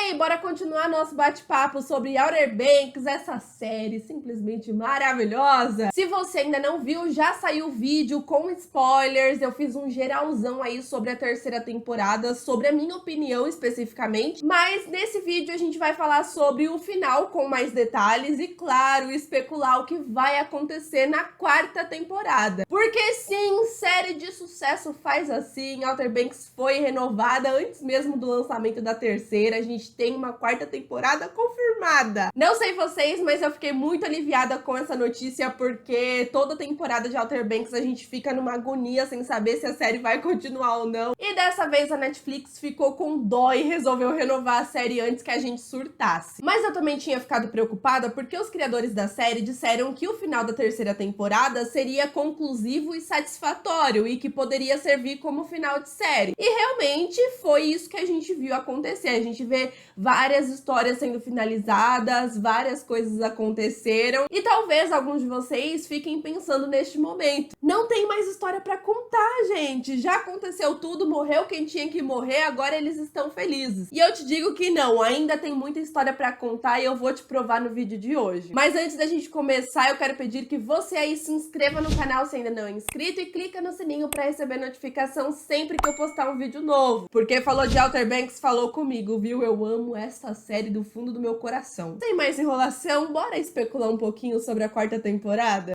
aí, bora continuar nosso bate-papo sobre Outer Banks, essa série simplesmente maravilhosa. Se você ainda não viu, já saiu o vídeo com spoilers, eu fiz um geralzão aí sobre a terceira temporada, sobre a minha opinião especificamente, mas nesse vídeo a gente vai falar sobre o final com mais detalhes e, claro, especular o que vai acontecer na quarta temporada. Porque sim, série de sucesso faz assim, Outer Banks foi renovada antes mesmo do lançamento da terceira, a gente tem uma quarta temporada confirmada. Não sei vocês, mas eu fiquei muito aliviada com essa notícia, porque toda temporada de Outer Banks a gente fica numa agonia sem saber se a série vai continuar ou não. E dessa vez a Netflix ficou com dó e resolveu renovar a série antes que a gente surtasse. Mas eu também tinha ficado preocupada porque os criadores da série disseram que o final da terceira temporada seria conclusivo e satisfatório e que poderia servir como final de série. E realmente foi isso que a gente viu acontecer. A gente vê várias histórias sendo finalizadas, várias coisas aconteceram e talvez alguns de vocês fiquem pensando neste momento: não tem mais história pra contar, gente. Já aconteceu tudo, morreu quem tinha que morrer, agora eles estão felizes. E eu te digo que não, ainda tem muita história pra contar e eu vou te provar no vídeo de hoje. Mas antes da gente começar, eu quero pedir que você aí se inscreva no canal se ainda não é inscrito e clica no sininho pra receber notificação sempre que eu postar um vídeo novo. Porque falou de Outer Banks, falou comigo, viu? Eu amo essa série do fundo do meu coração. Sem mais enrolação, bora especular um pouquinho sobre a quarta temporada?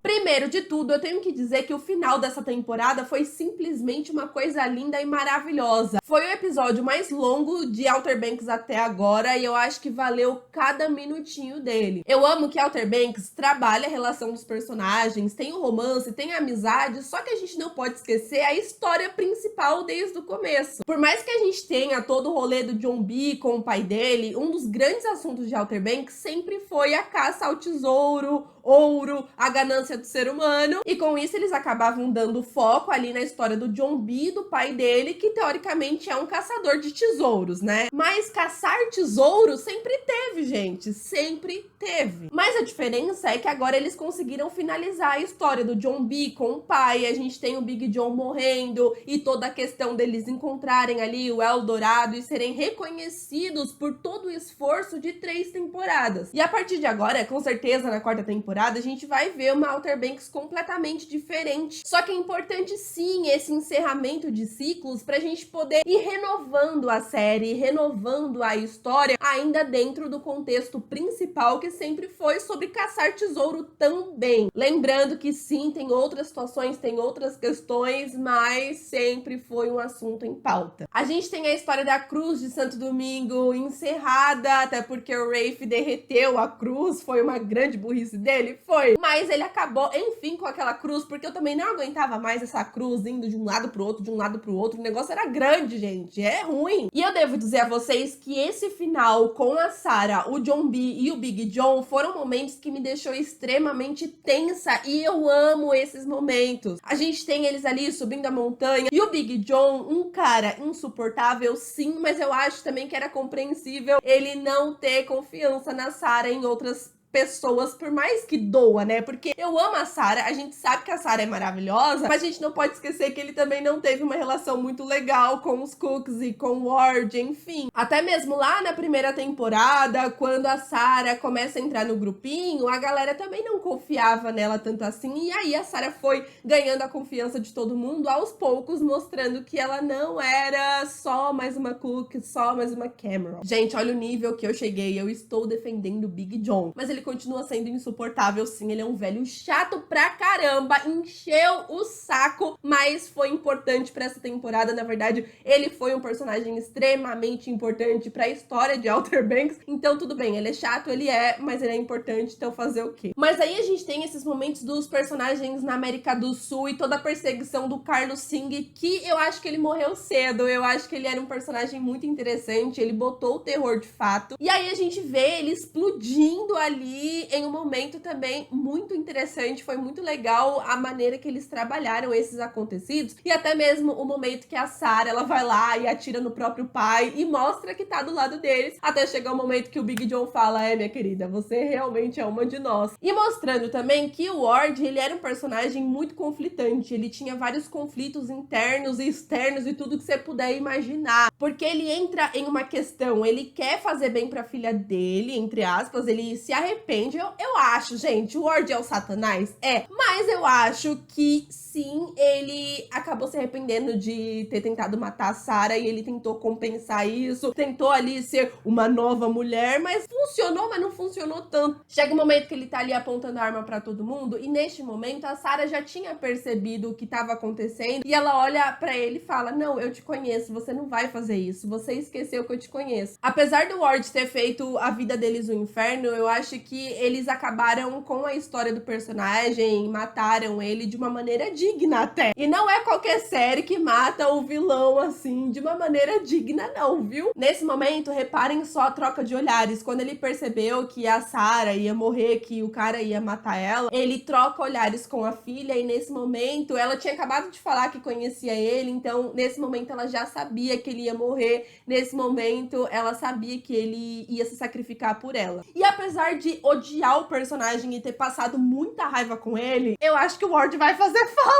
Primeiro de tudo, eu tenho que dizer que o final dessa temporada foi simplesmente uma coisa linda e maravilhosa. Foi o episódio mais longo de Outer Banks até agora e eu acho que valeu cada minutinho dele. Eu amo que Outer Banks trabalha a relação dos personagens, tem o romance, tem a amizade, só que a gente não pode esquecer a história principal desde o começo. Por mais que a gente tenha todo o rolê do John B com o pai dele, um dos grandes assuntos de Outer Banks sempre foi a caça ao tesouro, ouro, a ganância do ser humano, e com isso eles acabavam dando foco ali na história do John B, do pai dele, que teoricamente é um caçador de tesouros, né? Mas caçar tesouro sempre teve, gente, sempre teve. Mas a diferença é que agora eles conseguiram finalizar a história do John B com o pai, a gente tem o Big John morrendo e toda a questão deles encontrarem ali o Eldorado e serem reconhecidos por todo o esforço de 3 temporadas. E a partir de agora, com certeza na quarta temporada, a gente vai ver uma Outer Banks completamente diferente. Só que é importante sim esse encerramento de ciclos pra gente poder ir renovando a série, renovando a história, ainda dentro do contexto principal que sempre foi sobre caçar tesouro também. Lembrando que sim, tem outras situações, tem outras questões, mas sempre foi um assunto em pauta. A gente tem a história da cruz de Santo Domingo encerrada, até porque o Rafe derreteu a cruz, foi uma grande burrice dele. Foi, mas ele acabou, enfim, com aquela cruz, porque eu também não aguentava mais essa cruz indo de um lado pro outro, de um lado pro outro. O negócio era grande, gente, é ruim. E eu devo dizer a vocês que esse final com a Sarah, o John B e o Big John foram momentos que me deixou extremamente tensa e eu amo esses momentos. A gente tem eles ali subindo a montanha e o Big John, um cara insuportável, sim, mas eu acho também que era compreensível ele não ter confiança na Sarah em outras pessoas, por mais que doa, né? Porque eu amo a Sarah, a gente sabe que a Sarah é maravilhosa, mas a gente não pode esquecer que ele também não teve uma relação muito legal com os Cooks e com o Ward, enfim. Até mesmo lá na primeira temporada, quando a Sarah começa a entrar no grupinho, a galera também não confiava nela tanto assim, e aí a Sarah foi ganhando a confiança de todo mundo aos poucos, mostrando que ela não era só mais uma Cook, só mais uma Cameron. Gente, olha o nível que eu cheguei, eu estou defendendo o Big John, mas ele continua sendo insuportável, sim, ele é um velho chato pra caramba, encheu o saco, mas foi importante pra essa temporada. Na verdade, ele foi um personagem extremamente importante pra história de Outer Banks, então tudo bem, ele é chato, ele é, mas ele é importante, então fazer o quê? Mas aí a gente tem esses momentos dos personagens na América do Sul e toda a perseguição do Carlos Singh, que eu acho que ele morreu cedo, eu acho que ele era um personagem muito interessante, ele botou o terror de fato, e aí a gente vê ele explodindo ali ali em um momento também muito interessante, foi muito legal a maneira que eles trabalharam esses acontecidos, e até mesmo o momento que a Sarah, ela vai lá e atira no próprio pai e mostra que tá do lado deles, até chegar o momento que o Big John fala, minha querida, você realmente é uma de nós. E mostrando também que o Ward, ele era um personagem muito conflitante, ele tinha vários conflitos internos e externos e tudo que você puder imaginar, porque ele entra em uma questão, ele quer fazer bem pra filha dele, entre aspas, ele se arrepende, eu acho, gente, o Ward é o Satanás? Mas eu acho que sim, ele acabou se arrependendo de ter tentado matar a Sarah e ele tentou compensar isso, tentou ali ser uma nova mulher, mas funcionou, mas não funcionou tanto. Chega um momento que ele tá ali apontando a arma pra todo mundo e neste momento a Sarah já tinha percebido o que tava acontecendo e ela olha pra ele e fala, não, eu te conheço, você não vai fazer isso, você esqueceu que eu te conheço. Apesar do Ward ter feito a vida deles um inferno, eu acho que eles acabaram com a história do personagem, mataram ele de uma maneira digna até. E não é qualquer série que mata o vilão assim, de uma maneira digna não, viu? Nesse momento, reparem só a troca de olhares. Quando ele percebeu que a Sarah ia morrer, que o cara ia matar ela, ele troca olhares com a filha e nesse momento, ela tinha acabado de falar que conhecia ele, então nesse momento ela já sabia que ele ia morrer, nesse momento ela sabia que ele ia se sacrificar por ela. E apesar de odiar o personagem e ter passado muita raiva com ele, eu acho que o Ward vai fazer falta.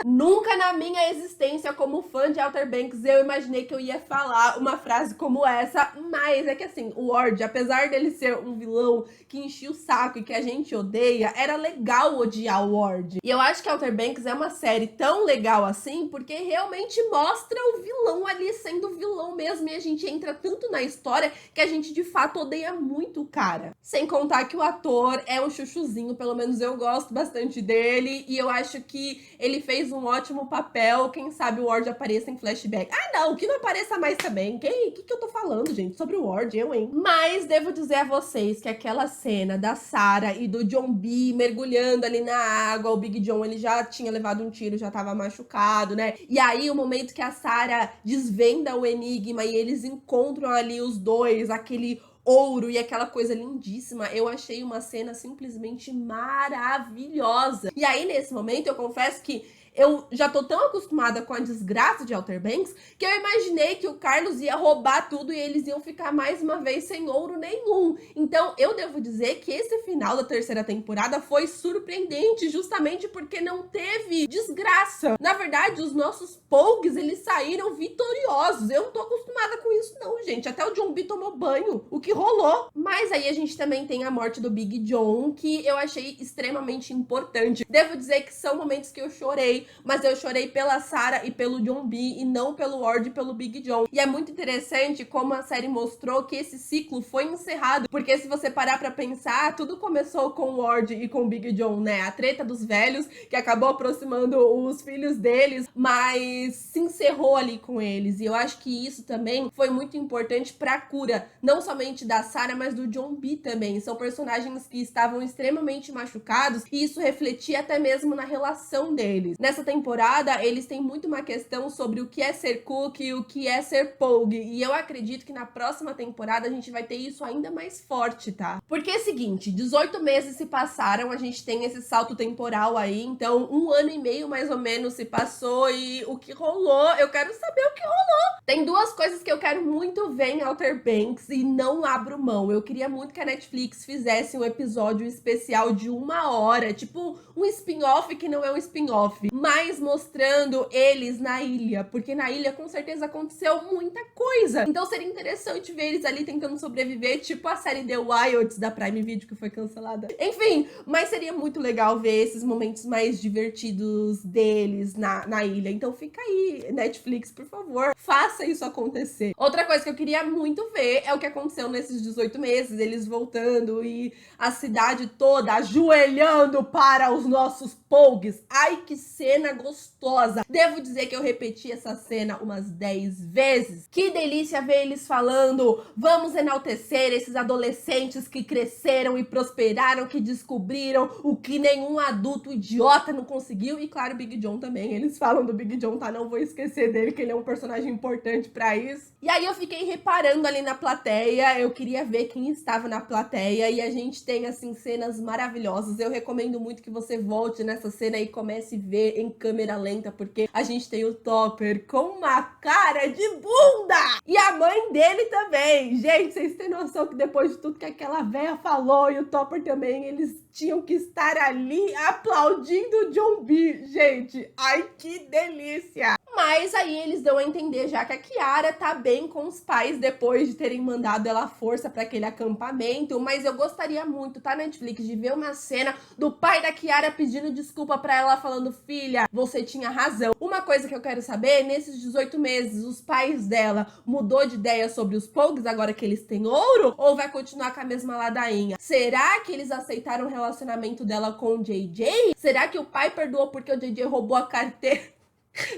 Nunca na minha existência como fã de Outer Banks eu imaginei que eu ia falar uma frase como essa, mas é que assim, o Ward, apesar dele ser um vilão que enchia o saco e que a gente odeia, era legal odiar o Ward. E eu acho que Outer Banks é uma série tão legal assim, porque realmente mostra o vilão ali sendo vilão mesmo, e a gente entra tanto na história que a gente de fato odeia muito o cara. Sem contar que o ator é um chuchuzinho, pelo menos eu gosto bastante dele, e eu acho que ele fez um ótimo papel, quem sabe o Ward apareça em flashback. Ah não, que não apareça mais também, que eu tô falando, gente, sobre o Ward, hein? Mas devo dizer a vocês que aquela cena da Sarah e do John B mergulhando ali na água, o Big John, ele já tinha levado um tiro, já tava machucado, né? E aí o momento que a Sarah desvenda o enigma e eles encontram ali os dois, aquele ouro e aquela coisa lindíssima, eu achei uma cena simplesmente maravilhosa. E aí, nesse momento, eu confesso que eu já tô tão acostumada com a desgraça de Outer Banks que eu imaginei que o Carlos ia roubar tudo e eles iam ficar mais uma vez sem ouro nenhum. Então, eu devo dizer que esse final da terceira temporada foi surpreendente, justamente porque não teve desgraça. Na verdade, os nossos Pogues, eles saíram vitoriosos. Eu não tô acostumada com isso não, gente. Até o John B tomou banho, o que rolou. Mas aí a gente também tem a morte do Big John, que eu achei extremamente importante. Devo dizer que são momentos que eu chorei, mas eu chorei pela Sarah e pelo John B e não pelo Ward e pelo Big John. E é muito interessante como a série mostrou que esse ciclo foi encerrado, porque se você parar pra pensar, tudo começou com o Ward e com o Big John, né? A treta dos velhos, que acabou aproximando os filhos deles, mas se encerrou ali com eles. E eu acho que isso também foi muito importante pra cura, não somente da Sarah, mas do John B também. São personagens que estavam extremamente machucados e isso refletia até mesmo na relação deles. Nessa temporada, eles têm muito uma questão sobre o que é ser Cook e o que é ser Pogue. E eu acredito que na próxima temporada a gente vai ter isso ainda mais forte, tá? Porque é o seguinte, 18 meses se passaram, a gente tem esse salto temporal aí, então 1 ano e meio mais ou menos se passou e o que rolou, eu quero saber o que rolou. Tem duas coisas que eu quero muito ver em Outer Banks e não abro mão. Eu queria muito que a Netflix fizesse um episódio especial de 1 hora, tipo um spin-off que não é um spin-off, mas mostrando eles na ilha, porque na ilha com certeza aconteceu muita coisa. Então seria interessante ver eles ali tentando sobreviver, tipo a série The Wilds da Prime Video que foi cancelada. Enfim, mas seria muito legal ver esses momentos mais divertidos deles na ilha. Então fica aí, Netflix, por favor, faça isso acontecer. Outra coisa que eu queria muito ver é o que aconteceu nesses 18 meses, eles voltando e a cidade toda ajoelhando para os nossos Pogues. Ai, que cena gostosa. Devo dizer que eu repeti essa cena umas 10 vezes. Que delícia ver eles falando, vamos enaltecer esses adolescentes que cresceram e prosperaram, que descobriram o que nenhum adulto idiota não conseguiu. E claro, Big John também. Eles falam do Big John, tá? Não vou esquecer dele, que ele é um personagem importante. importante pra isso. E aí eu fiquei reparando ali na plateia, eu queria ver quem estava na plateia, e a gente tem, assim, cenas maravilhosas. Eu recomendo muito que você volte nessa cena e comece a ver em câmera lenta, porque a gente tem o Topper com uma cara de bunda! E a mãe dele também. Gente, vocês têm noção que depois de tudo que aquela véia falou, e o Topper também, eles tinham que estar ali aplaudindo o John B. Gente, ai que delícia! Mas aí eles dão a entender já que a Kiara tá bem com os pais depois de terem mandado ela à força para aquele acampamento. Mas eu gostaria muito, tá, Netflix, de ver uma cena do pai da Kiara pedindo desculpa para ela, falando: filha, você tinha razão. Uma coisa que eu quero saber, nesses 18 meses, os pais dela mudou de ideia sobre os Pogues agora que eles têm ouro? Ou vai continuar com a mesma ladainha? Será que eles aceitaram o relacionamento dela com o JJ? Será que o pai perdoou porque o JJ roubou a carteira?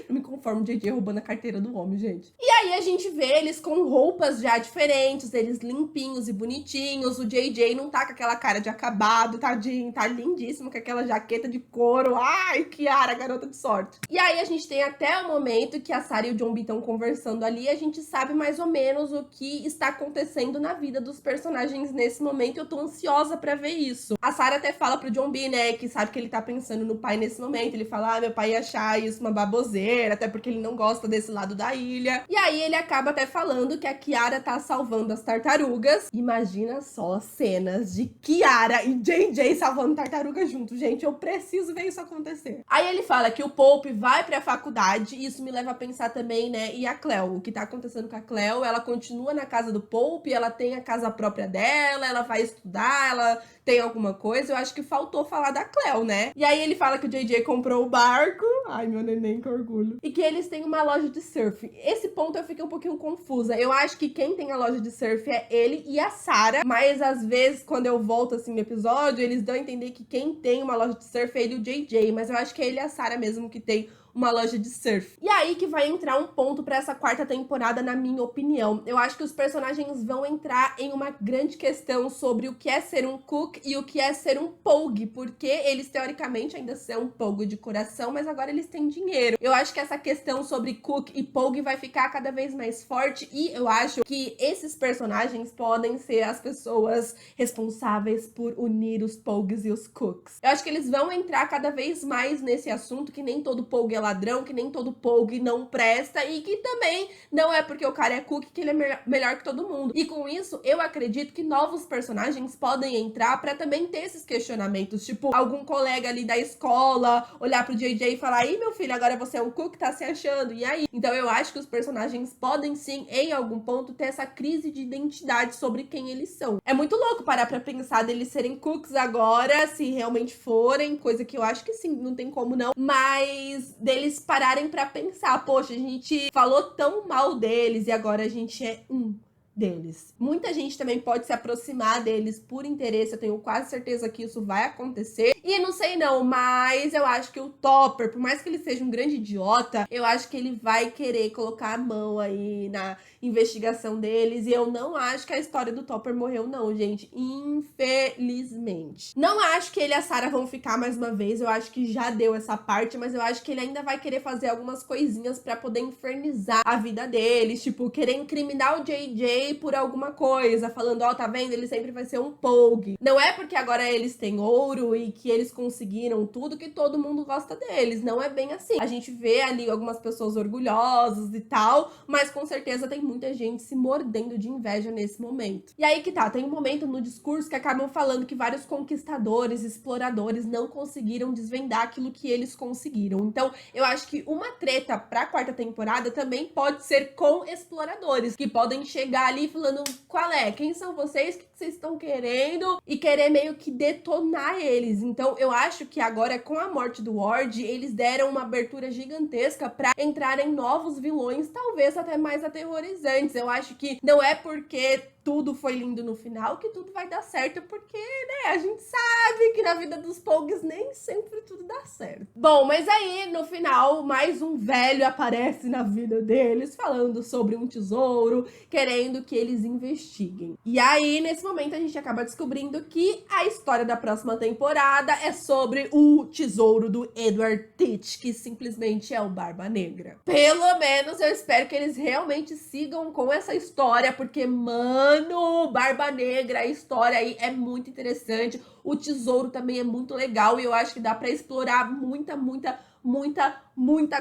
Eu me conformo, o JJ roubando a carteira do homem, gente. E aí a gente vê eles com roupas já diferentes, eles limpinhos e bonitinhos. O JJ não tá com aquela cara de acabado, tadinho, tá lindíssimo com aquela jaqueta de couro. Ai, Kiara, garota de sorte. E aí a gente tem até o momento que a Sarah e o John B estão conversando ali, e a gente sabe mais ou menos o que está acontecendo na vida dos personagens nesse momento. Eu tô ansiosa pra ver isso. A Sarah até fala pro John B, né, que sabe que ele tá pensando no pai nesse momento. Ele fala: ah, meu pai ia achar isso uma baboseira, até porque ele não gosta desse lado da ilha. E aí ele acaba até falando que a Kiara tá salvando as tartarugas. Imagina só cenas de Kiara e JJ salvando tartarugas juntos, gente. Eu preciso ver isso acontecer. Aí ele fala que o Pope vai pra faculdade, e isso me leva a pensar também, né, e a Cleo. O que tá acontecendo com a Cleo? Ela continua na casa do Pope, ela tem a casa própria dela, ela vai estudar, ela tem alguma coisa. Eu acho que faltou falar da Cleo, né? E aí ele fala que o JJ comprou o barco. Ai, meu neném, que orgulho. E que eles têm uma loja de surf. Esse ponto eu fiquei um pouquinho confusa. Eu acho que quem tem a loja de surf é ele e a Sarah. Mas às vezes, quando eu volto assim no episódio, eles dão a entender que quem tem uma loja de surf é ele e o JJ. Mas eu acho que é ele e a Sarah mesmo que tem uma loja de surf. E aí que vai entrar um ponto pra essa quarta temporada, na minha opinião. Eu acho que os personagens vão entrar em uma grande questão sobre o que é ser um Cook e o que é ser um Pogue, porque eles teoricamente ainda são um Pogue de coração, mas agora eles têm dinheiro. Eu acho que essa questão sobre Cook e Pogue vai ficar cada vez mais forte, e eu acho que esses personagens podem ser as pessoas responsáveis por unir os Pogues e os Cooks. Eu acho que eles vão entrar cada vez mais nesse assunto, que nem todo Pogue é ladrão, que nem todo Pogue não presta, e que também não é porque o cara é Cook que ele é melhor que todo mundo. E com isso, eu acredito que novos personagens podem entrar pra também ter esses questionamentos, tipo, algum colega ali da escola olhar pro JJ e falar: ih, meu filho, agora você é um Cook, tá se achando, e aí? Então eu acho que os personagens podem sim, em algum ponto, ter essa crise de identidade sobre quem eles são. É muito louco parar pra pensar deles serem Cooks agora, se realmente forem, coisa que eu acho que sim, não tem como não, mas deles pararem pra pensar: poxa, a gente falou tão mal deles e agora a gente é um deles. Muita gente também pode se aproximar deles por interesse, eu tenho quase certeza que isso vai acontecer. E não sei não, mas eu acho que o Topper, por mais que ele seja um grande idiota, eu acho que ele vai querer colocar a mão aí na investigação deles, e eu não acho que a história do Topper morreu não, gente, infelizmente. Não acho que ele e a Sarah vão ficar mais uma vez, eu acho que já deu essa parte, mas eu acho que ele ainda vai querer fazer algumas coisinhas pra poder infernizar a vida deles, tipo, querer incriminar o JJ por alguma coisa, falando: ó, tá vendo? Ele sempre vai ser um Pogue. Não é porque agora eles têm ouro e que eles conseguiram tudo que todo mundo gosta deles, não é bem assim. A gente vê ali algumas pessoas orgulhosas e tal, mas com certeza tem muita gente se mordendo de inveja nesse momento. E aí que tá, tem um momento no discurso que acabam falando que vários conquistadores, exploradores não conseguiram desvendar aquilo que eles conseguiram. Então, eu acho que uma treta pra quarta temporada também pode ser com exploradores, que podem chegar ali falando: qual é? Quem são vocês? O que vocês estão querendo? E querer meio que detonar eles. Então, eu acho que agora, com a morte do Ward, eles deram uma abertura gigantesca pra entrarem novos vilões, talvez até mais aterrorizantes. Eu acho que não é porque tudo foi lindo no final, que tudo vai dar certo, porque, né, a gente sabe que na vida dos Pogues nem sempre tudo dá certo. Bom, mas aí, no final, mais um velho aparece na vida deles, falando sobre um tesouro, querendo que eles investiguem. E aí, nesse momento, a gente acaba descobrindo que a história da próxima temporada é sobre o tesouro do Edward Teach, que simplesmente é o Barba Negra. Pelo menos eu espero que eles realmente sigam com essa história, porque, mano, Barba Negra, a história aí é muito interessante. O tesouro também é muito legal e eu acho que dá pra explorar muita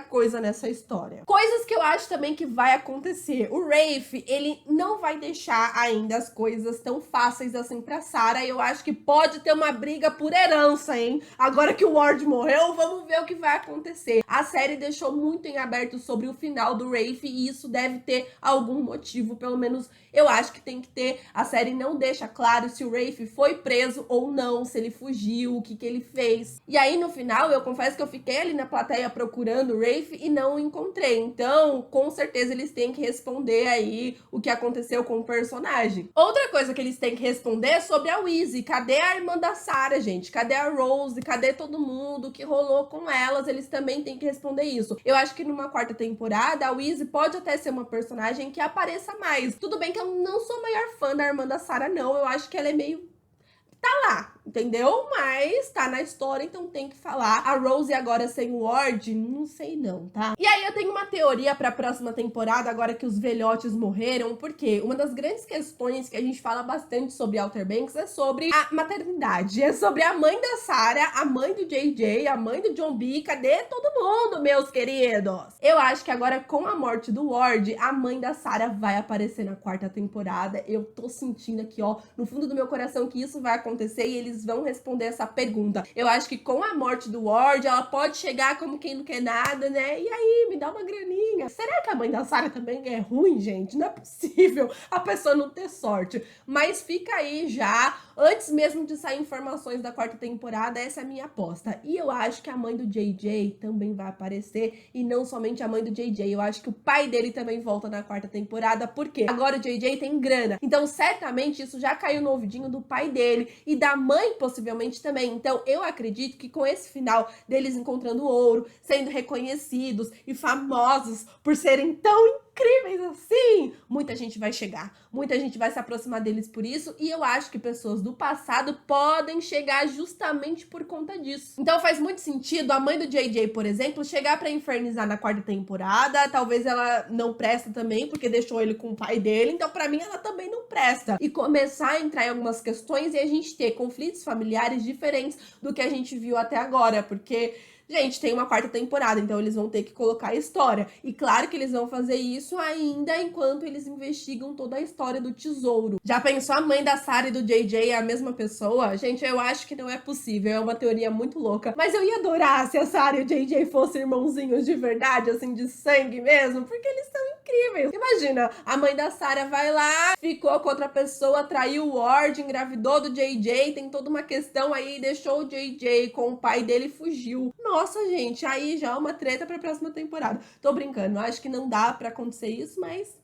coisa nessa história. Coisas que eu acho também que vai acontecer. O Rafe, ele não vai deixar ainda as coisas tão fáceis assim pra Sarah. Eu acho que pode ter uma briga por herança, hein? Agora que o Ward morreu, vamos ver o que vai acontecer. A série deixou muito em aberto sobre o final do Rafe e isso deve ter algum motivo, pelo menos eu acho que tem que ter. A série não deixa claro se o Rafe foi preso ou não, se ele fugiu, o que ele fez. E aí, no final, eu confesso que eu fiquei ali na plateia procurando o Rafe e não o encontrei. Então, com certeza, eles têm que responder aí o que aconteceu com o personagem. Outra coisa que eles têm que responder é sobre a Weasley. Cadê a irmã da Sarah, gente? Cadê a Rose? Cadê todo mundo? O que rolou com elas? Eles também têm que responder isso. Eu acho que numa quarta temporada, a Weasley pode até ser uma personagem que apareça mais. Tudo bem que eu não sou a maior fã da irmã da Sarah, não. Eu acho que ela é meio... tá lá, entendeu? Mas tá na história, então tem que falar. A Rose agora sem o Ward, não sei não, tá? E aí eu tenho uma teoria pra próxima temporada, agora que os velhotes morreram, porque uma das grandes questões que a gente fala bastante sobre Outer Banks é sobre a maternidade, é sobre a mãe da Sarah, a mãe do JJ, a mãe do John B, cadê todo mundo, meus queridos? Eu acho que agora com a morte do Ward, a mãe da Sarah vai aparecer na quarta temporada. Eu tô sentindo aqui, ó, no fundo do meu coração que isso vai acontecer e eles vão responder essa pergunta. Eu acho que com a morte do Ward, ela pode chegar como quem não quer nada, né? E aí, me dá uma graninha. Será que a mãe da Sarah também é ruim, gente? Não é possível a pessoa não ter sorte. Mas fica aí já, antes mesmo de sair informações da quarta temporada, essa é a minha aposta. E eu acho que a mãe do JJ também vai aparecer, e não somente a mãe do JJ, eu acho que o pai dele também volta na quarta temporada, porque agora o JJ tem grana. Então, certamente, isso já caiu no ouvidinho do pai dele, e da mãe possivelmente também. Então eu acredito que com esse final deles encontrando ouro, sendo reconhecidos e famosos por serem tão incríveis assim, muita gente vai chegar, muita gente vai se aproximar deles por isso, e eu acho que pessoas do passado podem chegar justamente por conta disso. Então faz muito sentido a mãe do JJ, por exemplo, chegar pra infernizar na quarta temporada. Talvez ela não presta também, porque deixou ele com o pai dele, então pra mim ela também não presta, e começar a entrar em algumas questões e a gente ter conflitos familiares diferentes do que a gente viu até agora, porque... gente, tem uma quarta temporada, então eles vão ter que colocar a história. E claro que eles vão fazer isso ainda enquanto eles investigam toda a história do tesouro. Já pensou a mãe da Sarah e do JJ é a mesma pessoa? Gente, eu acho que não é possível, é uma teoria muito louca. Mas eu ia adorar se a Sarah e o JJ fossem irmãozinhos de verdade, assim, de sangue mesmo, porque eles são incríveis. Imagina, a mãe da Sarah vai lá, ficou com outra pessoa, traiu o Ward, engravidou do JJ, tem toda uma questão aí, deixou o JJ com o pai dele e fugiu. Nossa, gente, aí já é uma treta pra próxima temporada. Tô brincando, acho que não dá pra acontecer isso, mas...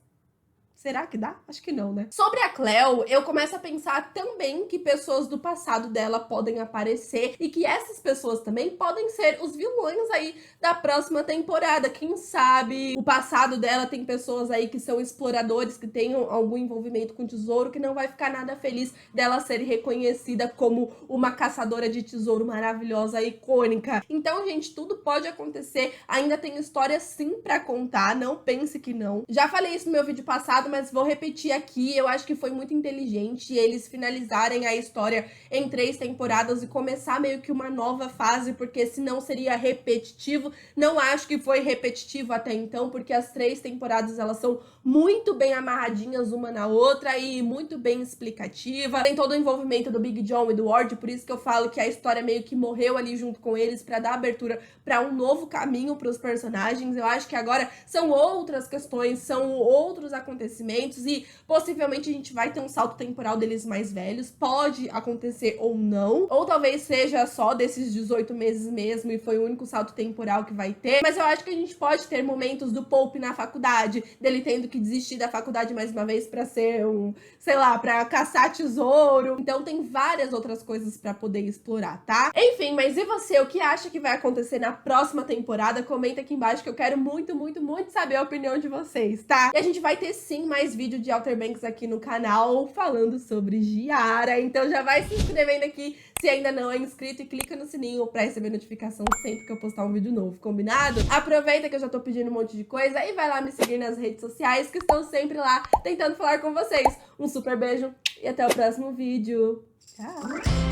será que dá? Acho que não, né? Sobre a Cleo, eu começo a pensar também que pessoas do passado dela podem aparecer e que essas pessoas também podem ser os vilões aí da próxima temporada. Quem sabe o passado dela tem pessoas aí que são exploradores, que tenham algum envolvimento com tesouro, que não vai ficar nada feliz dela ser reconhecida como uma caçadora de tesouro maravilhosa, icônica. Então, gente, tudo pode acontecer. Ainda tem história sim pra contar, não pense que não. Já falei isso no meu vídeo passado, mas vou repetir aqui. Eu acho que foi muito inteligente eles finalizarem a história em 3 temporadas e começar meio que uma nova fase, porque senão seria repetitivo. Não acho que foi repetitivo até então, porque as 3 temporadas elas são muito bem amarradinhas uma na outra e muito bem explicativa. Tem todo o envolvimento do Big John e do Ward, por isso que eu falo que a história meio que morreu ali junto com eles para dar abertura para um novo caminho para os personagens. Eu acho que agora são outras questões, são outros acontecimentos e possivelmente a gente vai ter um salto temporal deles mais velhos. Pode acontecer ou não, ou talvez seja só desses 18 meses mesmo e foi o único salto temporal que vai ter. Mas eu acho que a gente pode ter momentos do Pope na faculdade, dele tendo que que desistir da faculdade mais uma vez pra ser sei lá, pra caçar tesouro. Então tem várias outras coisas pra poder explorar, tá? Enfim, mas e você? O que acha que vai acontecer na próxima temporada? Comenta aqui embaixo que eu quero muito, muito, muito saber a opinião de vocês, tá? E a gente vai ter sim mais vídeo de Outer Banks aqui no canal falando sobre Giara. Então já vai se inscrevendo aqui se ainda não é inscrito e clica no sininho pra receber notificação sempre que eu postar um vídeo novo, combinado? Aproveita que eu já tô pedindo um monte de coisa e vai lá me seguir nas redes sociais que estão sempre lá tentando falar com vocês. Um super beijo e até o próximo vídeo. Tchau!